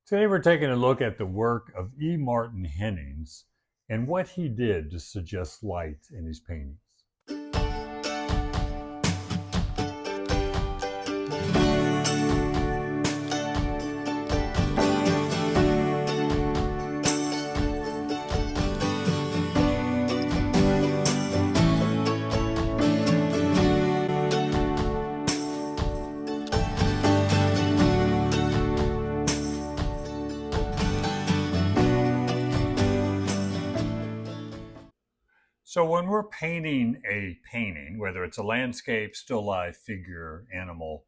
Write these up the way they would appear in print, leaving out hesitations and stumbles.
Today we're taking a look at the work of E. Martin Hennings and what he did to suggest light in his paintings. So when we're painting a painting, whether it's a landscape, still life, figure, animal,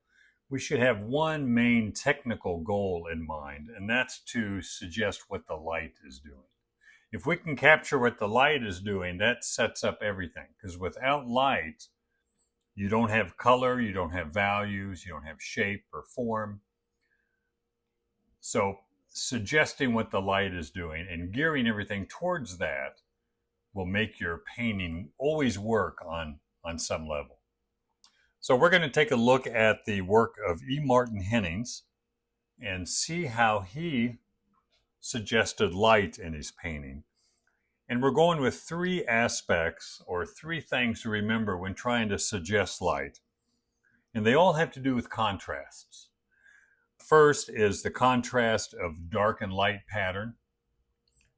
we should have one main technical goal in mind, and that's to suggest what the light is doing. If we can capture what the light is doing, that sets up everything. Because without light, you don't have color, you don't have values, you don't have shape or form. So suggesting what the light is doing and gearing everything towards that will make your painting always work on some level. So we're going to take a look at the work of E. Martin Hennings and see how he suggested light in his painting. And we're going with three aspects or three things to remember when trying to suggest light. And they all have to do with contrasts. First is the contrast of dark and light pattern.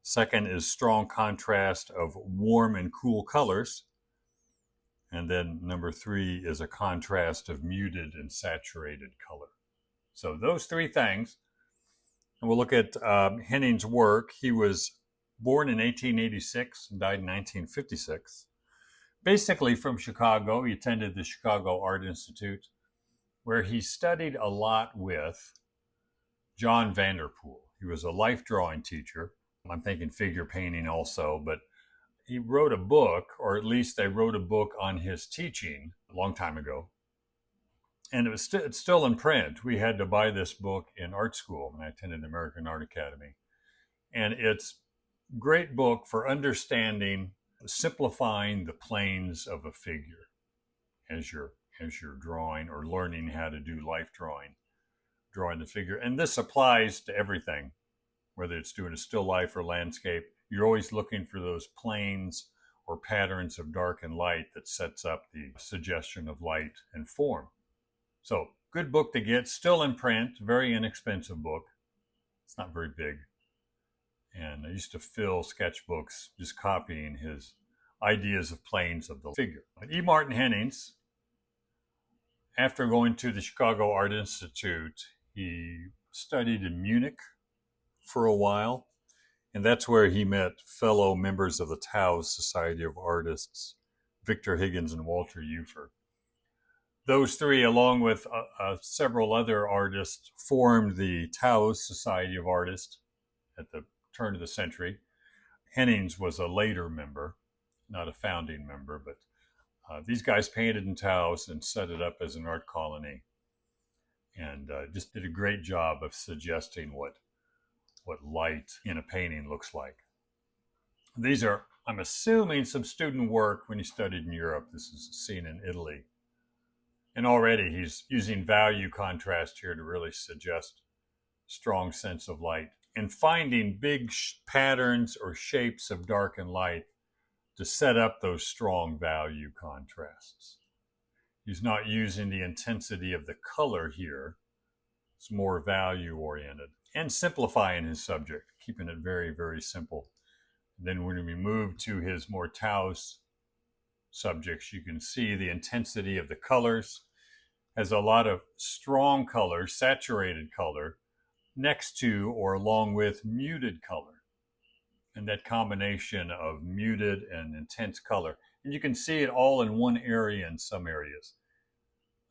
Second is strong contrast of warm and cool colors. And then number three is a contrast of muted and saturated color. So those three things. And we'll look at Hennings' work. He was born in 1886 and died in 1956. Basically from Chicago. He attended the Chicago Art Institute, where he studied a lot with H Vanderpoel. He was a life drawing teacher. I'm thinking figure painting also, but he wrote a book, or at least they wrote a book on his teaching a long time ago. And it's still in print. We had to buy this book in art school when I attended the American Art Academy. And it's a great book for understanding, simplifying the planes of a figure as you're drawing or learning how to do life drawing the figure. And this applies to everything. Whether it's doing a still life or landscape, you're always looking for those planes or patterns of dark and light that sets up the suggestion of light and form. So, good book to get, still in print, very inexpensive book. It's not very big. And I used to fill sketchbooks just copying his ideas of planes of the figure. But E. Martin Hennings, after going to the Chicago Art Institute, he studied in Munich for a while, and that's where he met fellow members of the Taos Society of Artists, Victor Higgins and Walter Ufer. Those three, along with several other artists, formed the Taos Society of Artists at the turn of the century. Hennings was a later member, not a founding member, but these guys painted in Taos and set it up as an art colony, and just did a great job of suggesting what light in a painting looks like. These are, I'm assuming, some student work when he studied in Europe. This is a scene in Italy. And already he's using value contrast here to really suggest strong sense of light and finding big patterns or shapes of dark and light to set up those strong value contrasts. He's not using the intensity of the color here. It's more value oriented. And simplifying his subject, keeping it very, very simple. And then when we move to his more Taos subjects, you can see the intensity of the colors. Has a lot of strong color, saturated color, next to or along with muted color. And that combination of muted and intense color. And you can see it all in one area in some areas.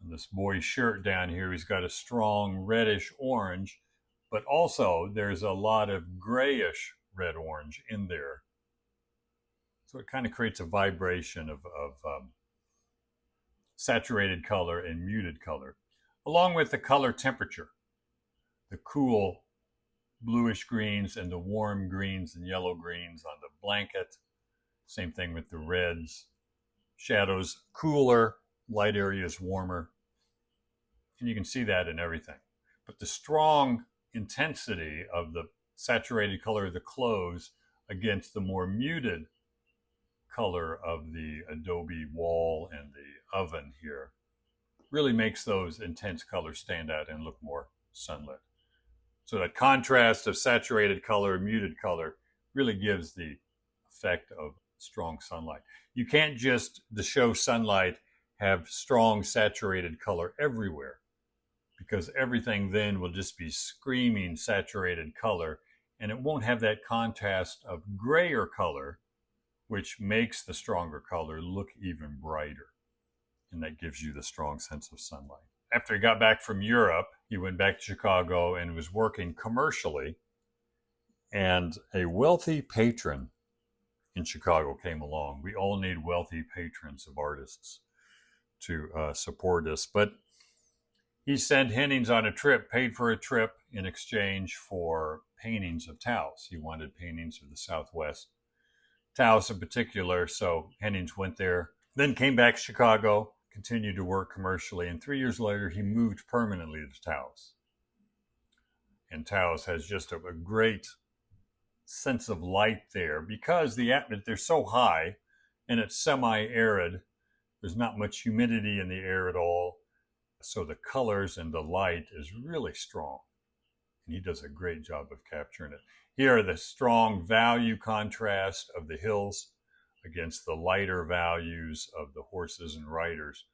And this boy's shirt down here, he's got a strong reddish orange, but also there's a lot of grayish red-orange in there. So it kind of creates a vibration of saturated color and muted color, along with the color temperature, the cool bluish greens and the warm greens and yellow greens on the blanket. Same thing with the reds. Shadows cooler, light areas warmer. And you can see that in everything. But the strong intensity of the saturated color of the clothes against the more muted color of the adobe wall and the oven here really makes those intense colors stand out and look more sunlit. So that contrast of saturated color and muted color really gives the effect of strong sunlight. You can't just, to show sunlight, have strong saturated color everywhere, because everything then will just be screaming saturated color, and it won't have that contrast of grayer color, which makes the stronger color look even brighter. And that gives you the strong sense of sunlight. After he got back from Europe, he went back to Chicago and was working commercially. And a wealthy patron in Chicago came along. We all need wealthy patrons of artists to support us. But he sent Hennings on a trip, paid for a trip in exchange for paintings of Taos. He wanted paintings of the Southwest, Taos in particular. So Hennings went there, then came back to Chicago, continued to work commercially, and 3 years later he moved permanently to Taos. And Taos has just a great sense of light there because they're so high and it's semi-arid. There's not much humidity in the air at all. So the colors and the light is really strong. And he does a great job of capturing it. Here are the strong value contrast of the hills against the lighter values of the horses and riders.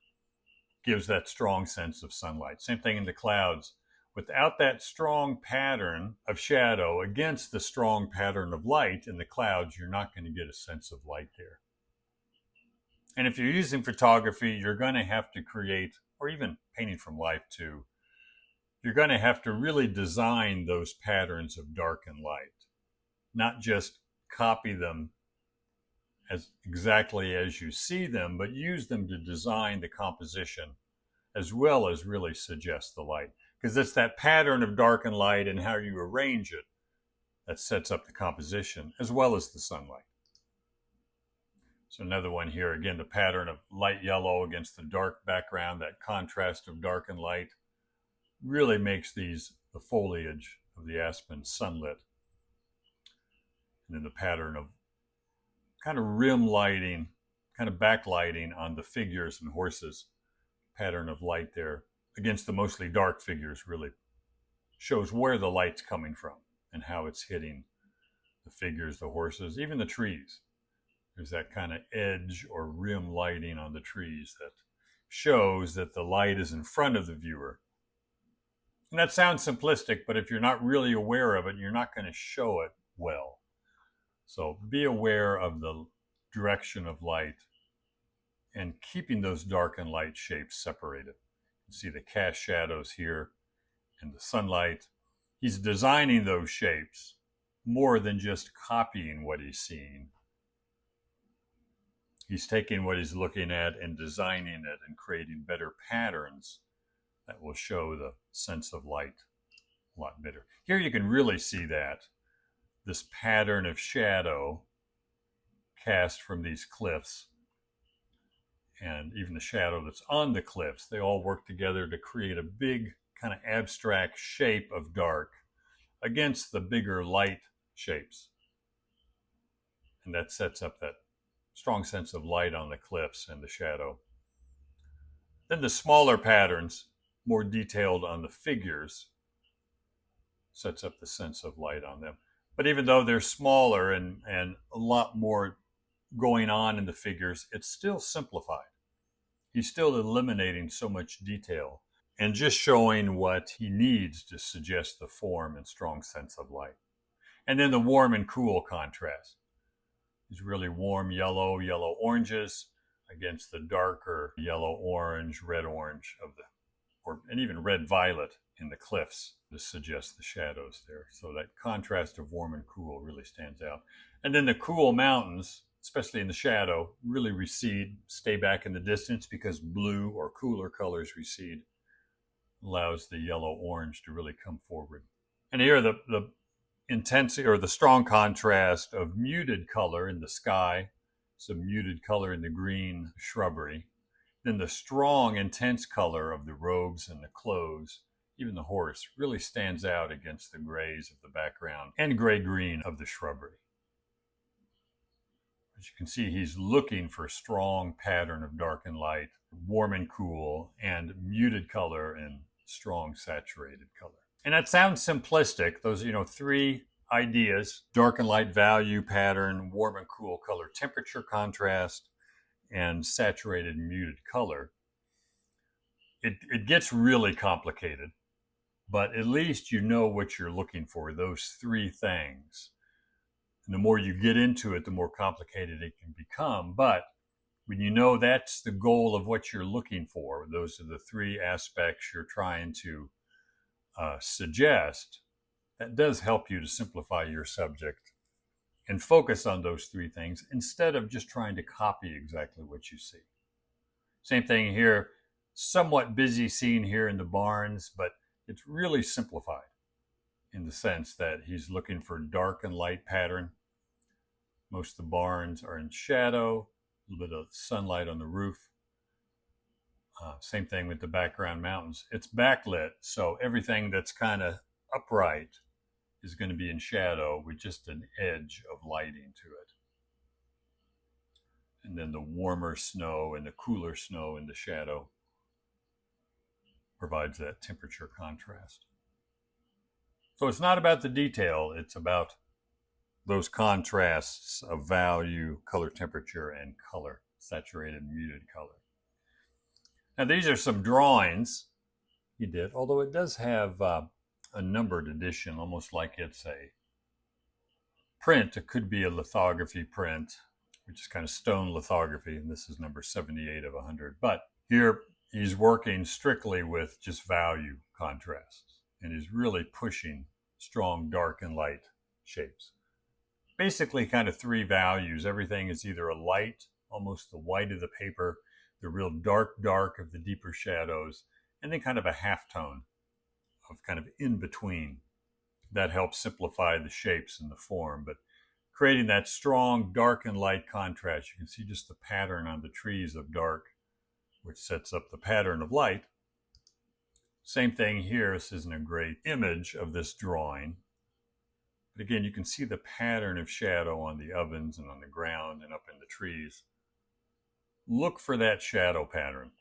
Gives that strong sense of sunlight. Same thing in the clouds. Without that strong pattern of shadow against the strong pattern of light in the clouds, you're not going to get a sense of light there. And if you're using photography, you're going to have to create, or even painting from life too, you're going to have to really design those patterns of dark and light, not just copy them as exactly as you see them, but use them to design the composition as well as really suggest the light. Because it's that pattern of dark and light and how you arrange it that sets up the composition as well as the sunlight. So another one here, again, the pattern of light yellow against the dark background, that contrast of dark and light really makes the foliage of the aspen sunlit. And then the pattern of kind of rim lighting, kind of backlighting on the figures and horses, pattern of light there against the mostly dark figures really shows where the light's coming from and how it's hitting the figures, the horses, even the trees. There's that kind of edge or rim lighting on the trees that shows that the light is in front of the viewer. And that sounds simplistic, but if you're not really aware of it, you're not going to show it well. So be aware of the direction of light and keeping those dark and light shapes separated. You see the cast shadows here and the sunlight. He's designing those shapes more than just copying what he's seeing. He's taking what he's looking at and designing it and creating better patterns that will show the sense of light a lot better. Here you can really see that, this pattern of shadow cast from these cliffs and even the shadow that's on the cliffs. They all work together to create a big kind of abstract shape of dark against the bigger light shapes. And that sets up that strong sense of light on the cliffs and the shadow. Then the smaller patterns, more detailed on the figures, sets up the sense of light on them. But even though they're smaller and a lot more going on in the figures, it's still simplified. He's still eliminating so much detail and just showing what he needs to suggest the form and strong sense of light. And then the warm and cool contrast. These really warm yellow oranges against the darker yellow-orange, red-orange of and even red-violet in the cliffs to suggest the shadows there. So that contrast of warm and cool really stands out. And then the cool mountains, especially in the shadow, really recede, stay back in the distance because blue or cooler colors recede. Allows the yellow-orange to really come forward. And here the intensity or the strong contrast of muted color in the sky, some muted color in the green shrubbery, then the strong intense color of the robes and the clothes even the horse, really stands out against the grays of the background and gray-green of the shrubbery. As you can see, he's looking for a strong pattern of dark and light, warm and cool, and muted color and strong saturated color. And that sounds simplistic. Those, three ideas: dark and light value, pattern, warm and cool color, temperature, contrast, and saturated muted color. It gets really complicated, but at least you know what you're looking for, those three things. And the more you get into it, the more complicated it can become. But when you know that's the goal of what you're looking for, those are the three aspects you're trying to suggest, that does help you to simplify your subject and focus on those three things instead of just trying to copy exactly what you see. Same thing here, somewhat busy scene here in the barns, but it's really simplified in the sense that he's looking for dark and light pattern. Most of the barns are in shadow, a little bit of sunlight on the roof. Same thing with the background mountains. It's backlit, so everything that's kind of upright is going to be in shadow with just an edge of lighting to it. And then the warmer snow and the cooler snow in the shadow provides that temperature contrast. So it's not about the detail, it's about those contrasts of value, color, temperature, and color, saturated, muted color. Now these are some drawings he did, although it does have a numbered edition, almost like it's a print. It could be a lithography print, which is kind of stone lithography, and this is number 78 of 100. But here he's working strictly with just value contrasts, and he's really pushing strong dark and light shapes. Basically kind of three values. Everything is either a light, almost the white of the paper, the real dark of the deeper shadows, and then kind of a halftone of kind of in between. That helps simplify the shapes and the form, but creating that strong dark and light contrast. You can see just the pattern on the trees of dark, which sets up the pattern of light. Same thing here. This isn't a great image of this drawing, but again, you can see the pattern of shadow on the ovens and on the ground and up in the trees. Look for that shadow pattern.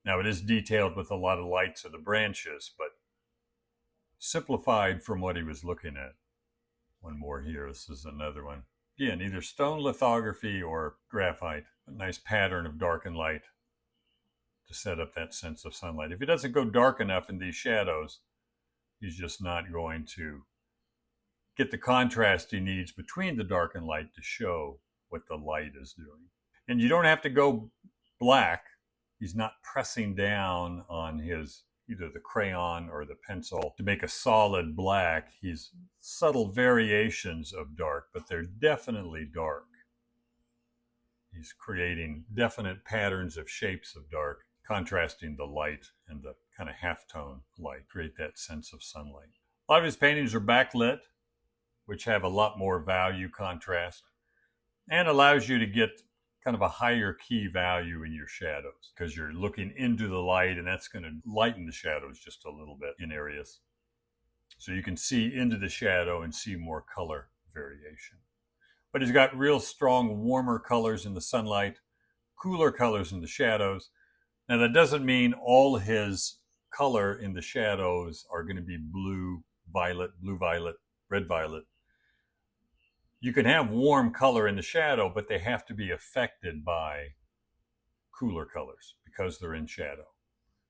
Now it is detailed with a lot of lights of the branches, but simplified from what he was looking at. One more here. This is another one. Again, either stone lithography or graphite. A nice pattern of dark and light to set up that sense of sunlight. If it doesn't go dark enough in these shadows, he's just not going to get the contrast he needs between the dark and light to show what the light is doing. And you don't have to go black. He's not pressing down on his either the crayon or the pencil to make a solid black. He's subtle variations of dark, but they're definitely dark. He's creating definite patterns of shapes of dark, contrasting the light and the kind of halftone light, create that sense of sunlight. A lot of his paintings are backlit, which have a lot more value contrast, and allows you to get kind of a higher key value in your shadows because you're looking into the light, and that's going to lighten the shadows just a little bit in areas. So you can see into the shadow and see more color variation. But he's got real strong, warmer colors in the sunlight, cooler colors in the shadows. Now that doesn't mean all his color in the shadows are going to be blue, violet, red, violet. You can have warm color in the shadow, but they have to be affected by cooler colors because they're in shadow.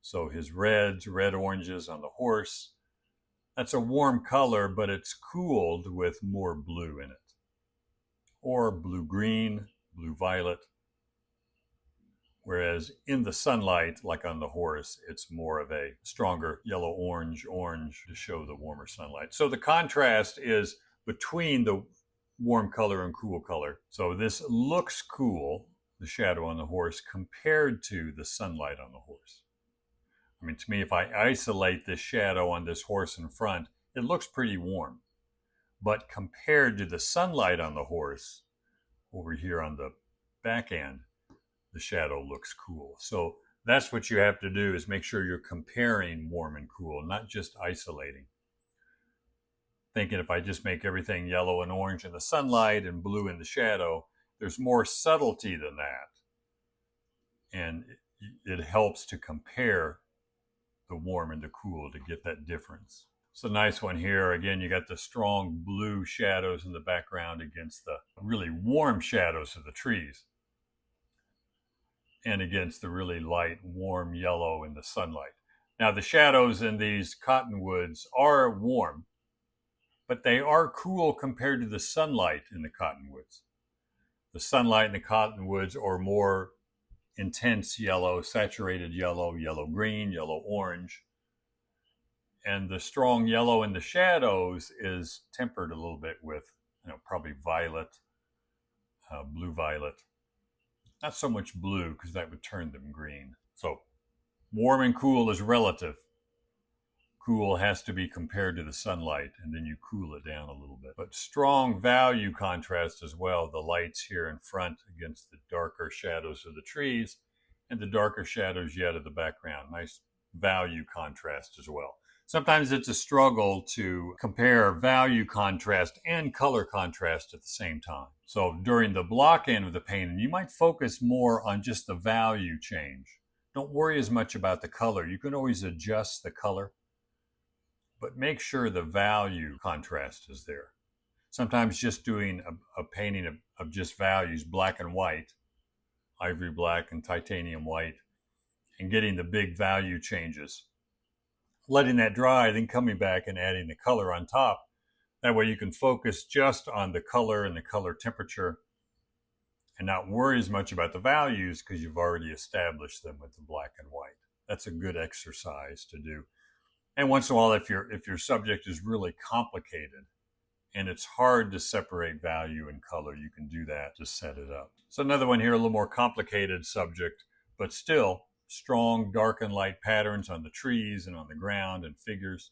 So his reds, red oranges on the horse, that's a warm color, but it's cooled with more blue in it. Or blue-green, blue-violet. Whereas in the sunlight, like on the horse, it's more of a stronger yellow-orange to show the warmer sunlight. So the contrast is between the warm color and cool color. So this looks cool, the shadow on the horse, compared to the sunlight on the horse. I mean, to me, if I isolate this shadow on this horse in front, it looks pretty warm. But compared to the sunlight on the horse, over here on the back end, the shadow looks cool. So That's what you have to do, is make sure you're comparing warm and cool, not just isolating. Thinking if I just make everything yellow and orange in the sunlight and blue in the shadow, there's more subtlety than that. And it helps to compare the warm and the cool to get that difference. It's a nice one here. Again, you got the strong blue shadows in the background against the really warm shadows of the trees, and against the really light, warm yellow in the sunlight. Now, the shadows in these cottonwoods are warm, but they are cool compared to the sunlight in the cottonwoods. The sunlight in the cottonwoods are more intense yellow, saturated yellow, yellow-green, yellow-orange. And the strong yellow in the shadows is tempered a little bit with, probably violet, blue-violet. Not so much blue, because that would turn them green. So warm and cool is relative. Cool has to be compared to the sunlight, and then you cool it down a little bit. But strong value contrast as well. The lights here in front against the darker shadows of the trees, and the darker shadows yet of the background. Nice value contrast as well. Sometimes it's a struggle to compare value contrast and color contrast at the same time. So during the block end of the painting, you might focus more on just the value change. Don't worry as much about the color. You can always adjust the color, but make sure the value contrast is there. Sometimes just doing a painting of just values, black and white, ivory black and titanium white, and getting the big value changes, letting that dry, then coming back and adding the color on top. That way you can focus just on the color and the color temperature and not worry as much about the values, because you've already established them with the black and white. That's a good exercise to do. And once in a while, if your subject is really complicated and it's hard to separate value and color, you can do that to set it up. So another one here, a little more complicated subject, but still strong dark and light patterns on the trees and on the ground and figures,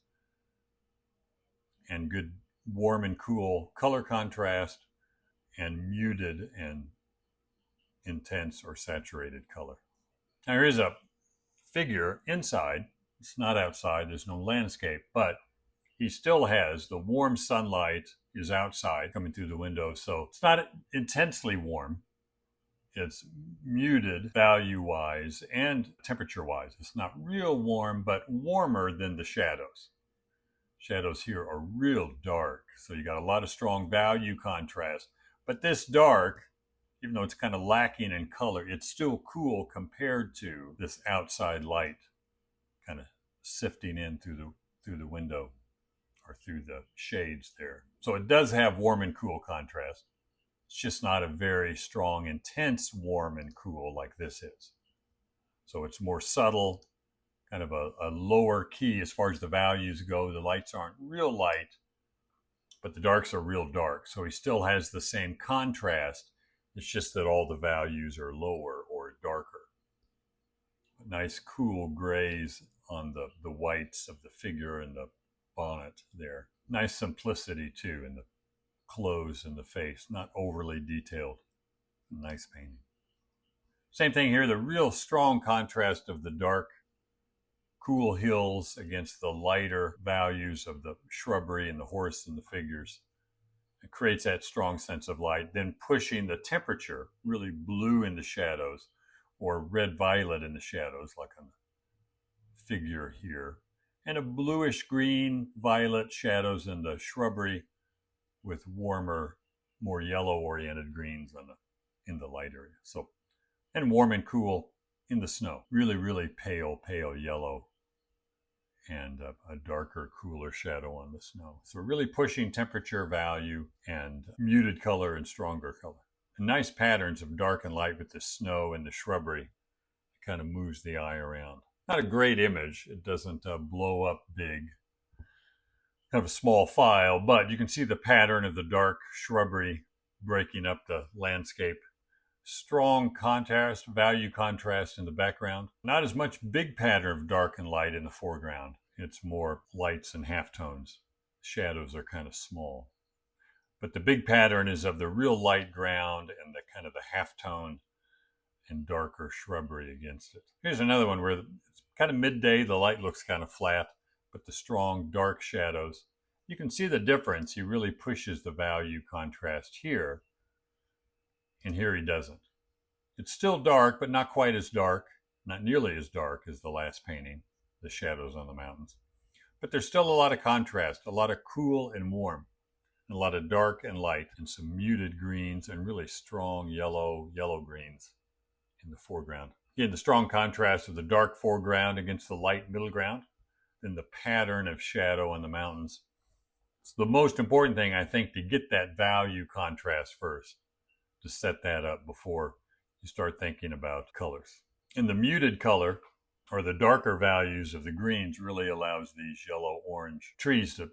and good warm and cool color contrast, and muted and intense or saturated color. Now here's a figure inside. It's not outside, there's no landscape, but he still has the warm sunlight is outside coming through the window. So it's not intensely warm. It's muted value-wise and temperature-wise. It's not real warm, but warmer than the shadows. Shadows here are real dark. So you got a lot of strong value contrast. But this dark, even though it's kind of lacking in color, it's still cool compared to this outside light kind of sifting in through the window or through the shades there. So it does have warm and cool contrast. It's just not a very strong, intense warm and cool like this is. So it's more subtle, kind of a lower key as far as the values go. The lights aren't real light, but the darks are real dark. So he still has the same contrast. It's just that all the values are lower or darker. Nice cool grays on the whites of the figure and the bonnet there. Nice simplicity too in the clothes and the face, not overly detailed. Nice painting. Same thing here, the real strong contrast of the dark, cool hills against the lighter values of the shrubbery and the horse and the figures. It creates that strong sense of light. Then pushing the temperature, really blue in the shadows or red-violet in the shadows, like on the figure here. And a bluish green violet shadows in the shrubbery with warmer, more yellow-oriented greens in the light area. So, and warm and cool in the snow. Really, really pale yellow and a darker, cooler shadow on the snow. So really pushing temperature value and muted color and stronger color. And nice patterns of dark and light with the snow and the shrubbery. It kind of moves the eye around. Not a great image. It doesn't blow up big. Kind of a small file, but you can see the pattern of the dark shrubbery breaking up the landscape. Strong contrast, value contrast in the background. Not as much big pattern of dark and light in the foreground. It's more lights and halftones. Shadows are kind of small. But the big pattern is of the real light ground and the kind of the halftone and darker shrubbery against it. Here's another one where it's kind of midday, the light looks kind of flat, but the strong dark shadows. You can see the difference. He really pushes the value contrast here, and here he doesn't. It's still dark, but not quite as dark, not nearly as dark as the last painting, the shadows on the mountains. But there's still a lot of contrast, a lot of cool and warm, and a lot of dark and light, and some muted greens and really strong yellow greens in the foreground. Again, the strong contrast of the dark foreground against the light middle ground, then the pattern of shadow on the mountains. It's the most important thing, I think, to get that value contrast first, to set that up before you start thinking about colors. And the muted color, or the darker values of the greens, really allows these yellow-orange trees to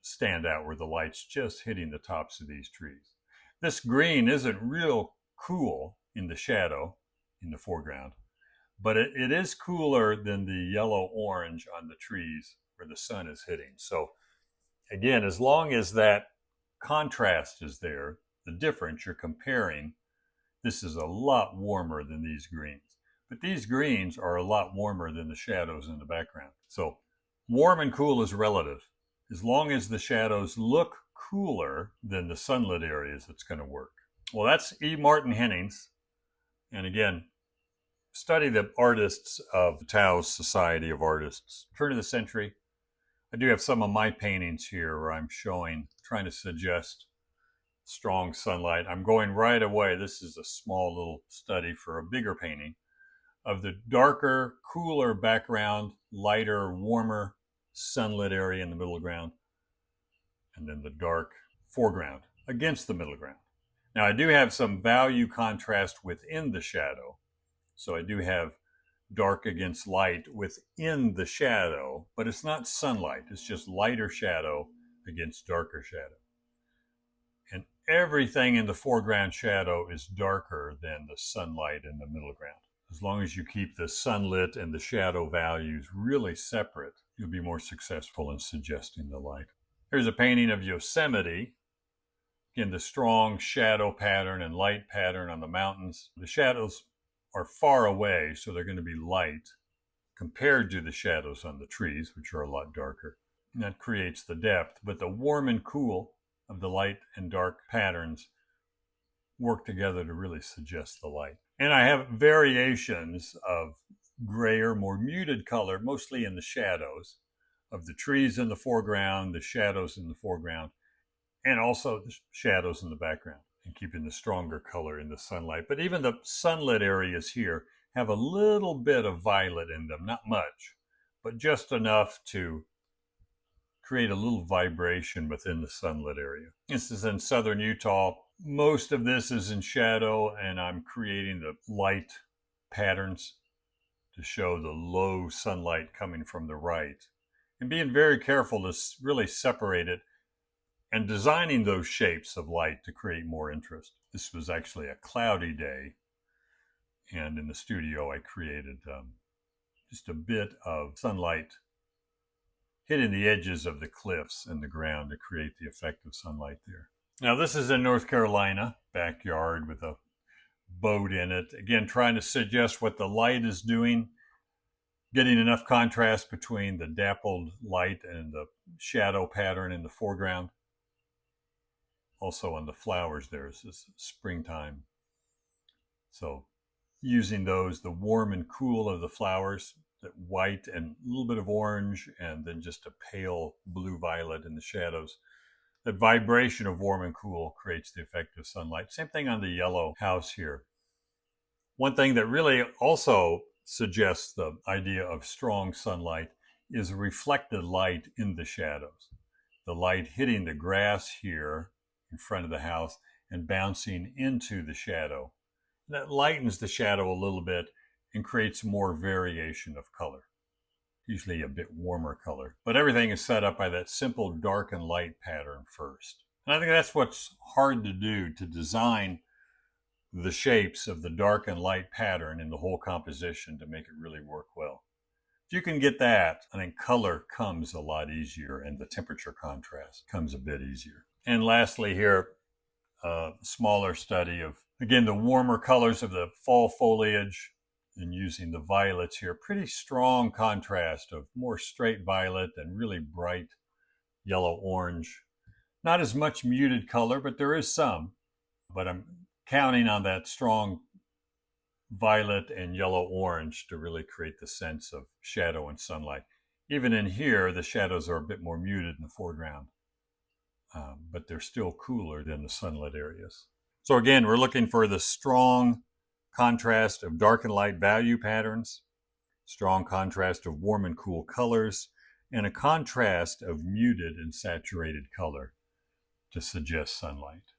stand out where the light's just hitting the tops of these trees. This green isn't real cool in the shadow in the foreground, but it is cooler than the yellow-orange on the trees where the sun is hitting. So again, as long as that contrast is there, the difference you're comparing, this is a lot warmer than these greens. But these greens are a lot warmer than the shadows in the background. So warm and cool is relative. As long as the shadows look cooler than the sunlit areas, it's going to work. Well, that's E. Martin Hennings. And again, study the artists of the Taos Society of Artists, turn of the century. I do have some of my paintings here where I'm trying to suggest strong sunlight. I'm going right away. This is a small little study for a bigger painting of the darker, cooler background, lighter, warmer, sunlit area in the middle ground, and then the dark foreground against the middle ground. Now, I do have some value contrast within the shadow. So I do have dark against light within the shadow, but it's not sunlight. It's just lighter shadow against darker shadow. And everything in the foreground shadow is darker than the sunlight in the middle ground. As long as you keep the sunlit and the shadow values really separate, you'll be more successful in suggesting the light. Here's a painting of Yosemite. Again, the strong shadow pattern and light pattern on the mountains. The shadows are far away, so they're going to be light compared to the shadows on the trees, which are a lot darker. And that creates the depth, but the warm and cool of the light and dark patterns work together to really suggest the light. And I have variations of grayer, more muted color, mostly in the shadows of the trees in the foreground, the shadows in the foreground, and also the shadows in the background, and keeping the stronger color in the sunlight. But even the sunlit areas here have a little bit of violet in them, not much, but just enough to create a little vibration within the sunlit area. This is in southern Utah. Most of this is in shadow, and I'm creating the light patterns to show the low sunlight coming from the right, and being very careful to really separate it and designing those shapes of light to create more interest. This was actually a cloudy day, and in the studio I created just a bit of sunlight hitting the edges of the cliffs and the ground to create the effect of sunlight there. Now this is in North Carolina, backyard with a boat in it. Again, trying to suggest what the light is doing, getting enough contrast between the dappled light and the shadow pattern in the foreground. Also on the flowers, there's this springtime. So using those, the warm and cool of the flowers, that white and a little bit of orange, and then just a pale blue-violet in the shadows. That vibration of warm and cool creates the effect of sunlight. Same thing on the yellow house here. One thing that really also suggests the idea of strong sunlight is reflected light in the shadows. The light hitting the grass here in front of the house and bouncing into the shadow. That lightens the shadow a little bit and creates more variation of color, usually a bit warmer color. But everything is set up by that simple dark and light pattern first. And I think that's what's hard to do, to design the shapes of the dark and light pattern in the whole composition to make it really work well. If you can get that, I think color comes a lot easier and the temperature contrast comes a bit easier. And lastly here, a smaller study of, again, the warmer colors of the fall foliage and using the violets here. Pretty strong contrast of more straight violet and really bright yellow-orange. Not as much muted color, but there is some. But I'm counting on that strong violet and yellow-orange to really create the sense of shadow and sunlight. Even in here, the shadows are a bit more muted in the foreground, but they're still cooler than the sunlit areas. So again, we're looking for the strong contrast of dark and light value patterns, strong contrast of warm and cool colors, and a contrast of muted and saturated color to suggest sunlight.